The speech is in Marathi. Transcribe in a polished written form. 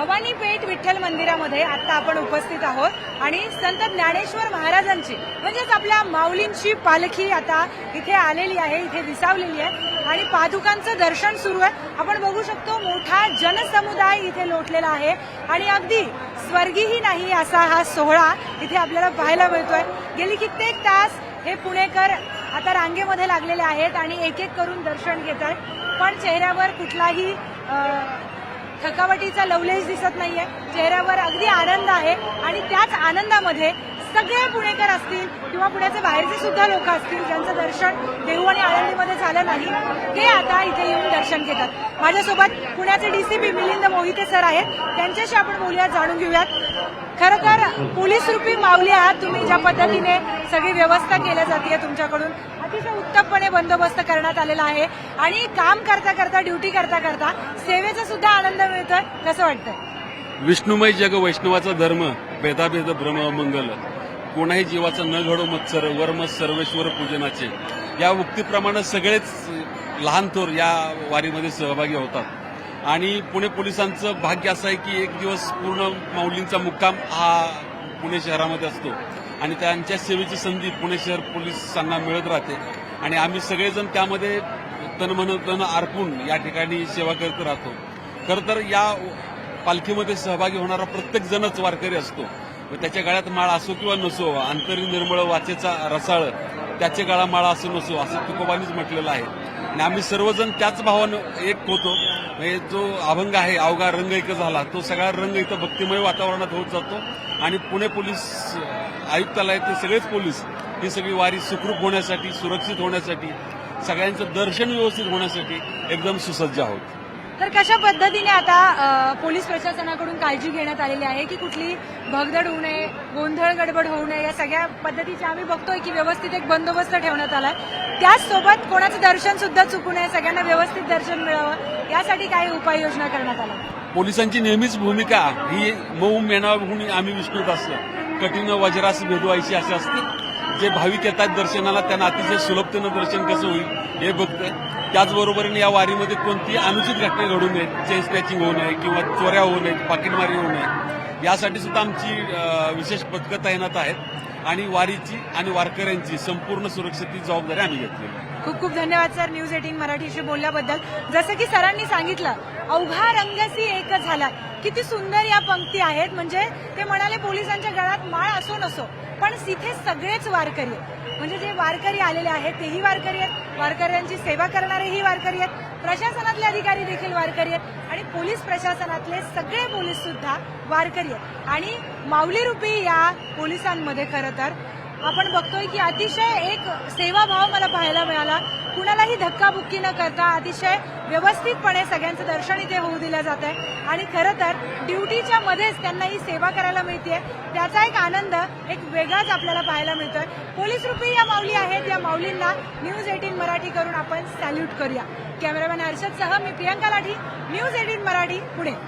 भवानी पेठ विठ्ठल मंदिरामध्ये आता आपण उपस्थित आहोत आणि संत ज्ञानेश्वर महाराजांची म्हणजेच आपल्या माऊलींची पालखी आता इथे आलेली आहे, इथे विसावलेली आहे आणि पादुकांचं दर्शन सुरू आहे। आपण बघू शकतो मोठा जनसमुदाय इथे लोटलेला आहे आणि अगदी स्वर्गीही नाही असा हा सोहळा इथे आपल्याला पाहायला मिळतोय। गेली कित्येक तास हे पुणेकर आता रांगेमध्ये लागलेले आहेत आणि एक एक करून दर्शन घेत आहेत, पण चेहऱ्यावर कुठलाही थकावटीचा लवलेश दिसत नाहीये। चेहऱ्यावर अगदी आनंद आहे आणि त्याच आनंदामध्ये सगळे पुणेकर असतील किंवा पुण्याचे बाहेरचे सुद्धा लोक असतील ज्यांचं दर्शन देहू आणि आळंदीमध्ये झालं नाही, ते आता इथे येऊन दर्शन घेतात। माझ्यासोबत पुण्याचे डीसीपी मिलिंद मोहिते सर आहेत, त्यांच्याशी आपण बोलूयात, जाणून घेऊयात। खरं तर पोलीस रूपी माऊली आहात तुम्ही, ज्या पद्धतीने सगळी व्यवस्था केल्या जाते तुमच्याकडून अतिशय उत्तमपणे बंदोबस्त करण्यात आलेला आहे आणि काम करता करता, ड्युटी करता करता सेवेचा सुद्धा आनंद मिळतोय, कसं वाटतंय? विष्णुमय जग वैष्णवाचा धर्म, भेदाभेद भ्रम मंगल, कोणाही जीवाचा न घडो मत्सर, वर्म सर्वेश्वर पूजनाचे, या उक्तीप्रमाणे सगळेच लहान थोर या वारीमध्ये सहभागी होतात। आणि पुणे पोलिसांचं भाग्य असं आहे की एक दिवस पूर्ण माऊलींचा मुक्काम हा पुणे शहरामध्ये असतो आणि त्यांच्या सेवेची संधी पुणे शहर पोलिसांना मिळत राहते आणि आम्ही सगळेजण त्यामध्ये तन अर्पून या ठिकाणी सेवा करत राहतो। खरं तर या पालखीमध्ये सहभागी होणारा प्रत्येक जणच वारकरी असतो व त्याच्या गळ्यात माळ असो किंवा नसो, अंतरी निर्मळ वाचेचा रसाळ त्याचे गळा माळा असो नसो, असं तुकोबांनीच म्हटलेलं आहे आणि आम्ही सर्वजण त्याच भावानं एक होतो। म्हणजे जो अभंग आहे अवघा रंग एक झाला, तो सगळा रंग इथं भक्तिमय वातावरणात होत जातो आणि पुणे पोलीस आयुक्तालय ते सगळेच पोलीस ही सगळी वारी सुखरूप होण्यासाठी, सुरक्षित होण्यासाठी, सगळ्यांचं दर्शन व्यवस्थित होण्यासाठी एकदम सुसज्ज आहोत। तर कशा पद्धतीने आता पोलीस प्रशासनाकडून काळजी घेण्यात आलेली आहे की कुठली भगदड होऊ नये, गोंधळ गडबड होऊ नये, या सगळ्या पद्धतीचे आम्ही बघतोय की व्यवस्थित एक बंदोबस्त ठेवण्यात आलाय। त्याचसोबत कोणाचं दर्शन सुद्धा चुकू नये, सगळ्यांना व्यवस्थित दर्शन मिळावं यासाठी काही उपाययोजना करण्यात आल्या? पोलिसांची नेहमीच भूमिका ही मऊ मेणावून आम्ही विष्णूत असतो, कठीण वज्रास भेदवायची असे असते। जे भाविक येतात दर्शनाला त्यांना अतिशय सुलभतेनं दर्शन कसं होईल हे बघतोय। त्याचबरोबरीने या वारीमध्ये कोणतीही अनुचित घटना घडू नये, चेन स्नॅचिंग होऊ नये किंवा चोऱ्या होऊ नयेत, पाकिटमारी होऊ नये, यासाठी सुद्धा आमची विशेष पथकं तैनात आहेत आणि वारीची आणि वारकऱ्यांची संपूर्ण सुरक्षेची जबाबदारी आम्ही घेतली। खूप खूप धन्यवाद सर, न्यूज 18 मराठीशी बोलल्याबद्दल। जसं की सरांनी सांगितलं, अवघा रंगसी एक झाला, किती सुंदर या पंक्ती आहेत। म्हणजे ते म्हणाले पोलिसांच्या गळ्यात माळ असो नसो, पण तिथे सगळेच वारकरी आहेत, म्हणजे जे वारकरी आलेले आहेत तेही वारकरी आहेत, वारकऱ्यांची सेवा करणारेही वारकरी आहेत, प्रशासनातले अधिकारी देखील वारकरी आहेत आणि पोलीस प्रशासनातले सगळे पोलीस सुद्धा वारकरी आहेत। आणि माऊली रूपी या पोलिसांमध्ये खरं तर आपण बघतोय की अतिशय एक सेवाभाव मला पाहायला मिळाला। कुणालाही धक्काबुक्की न करता अतिशय व्यवस्थितपणे सगळ्यांचं दर्शन इथे होऊ दिलं जात आहे आणि खरं तर ड्युटीच्या मध्येच त्यांना ही सेवा करायला मिळते, त्याचा एक आनंद एक वेगळाच आपल्याला पाहायला मिळतोय। पोलीस रूपी या माऊली आहेत, या माऊलींना न्यूज 18 मराठी करून आपण सॅल्यूट करूया। कॅमेरामॅन हर्षदसह मी प्रियंका लाठी, न्यूज 18 मराठी, पुणे।